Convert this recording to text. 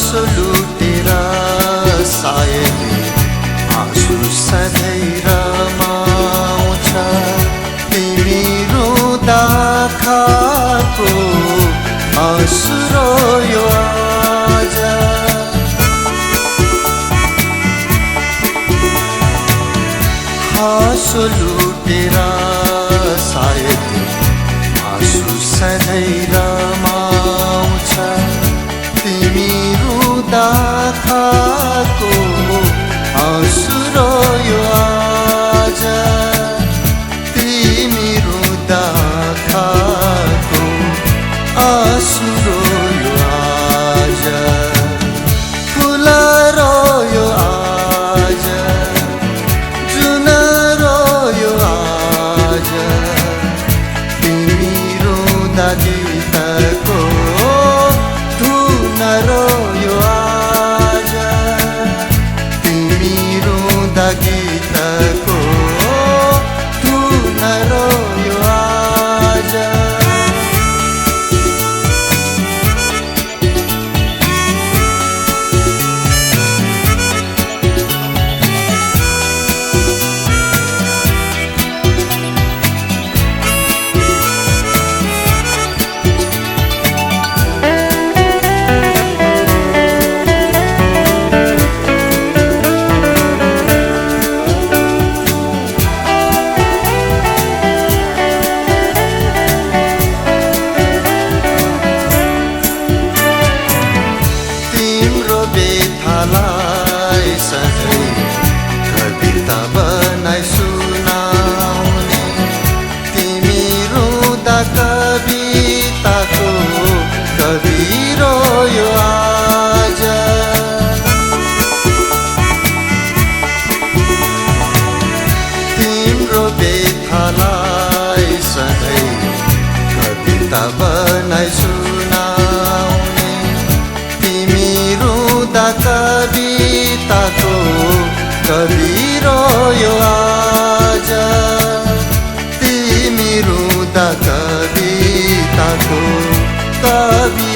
आँसु लुटेर सायद आँसु सधैँ रमाउँछ तिमी रुँदा खाएको आँसु रोयो आज आँसु लुटेर सायद आँसु सधैँ रमाउँछ तिमी रुँदा खाएको आँसु रोयो आज तिमी रुँदा खाएको आँसु रोयो आज फुल रोयो आज जुन रोयो आज तिमी रुँदा गीतको धुन रोयो आज तिमी रुँदा गीतको धुन रोयो आज बेथालाई सधैँ कविता बनाई सुनाउने तिमी रुँदा कविताको कवि रोयो आज तिम्रो बेथालाई सधैँ कविता बनाई सुनाउने तिमी रुँदा कविताको कवि रोयो आज तिमी रुँदा कविताको कवि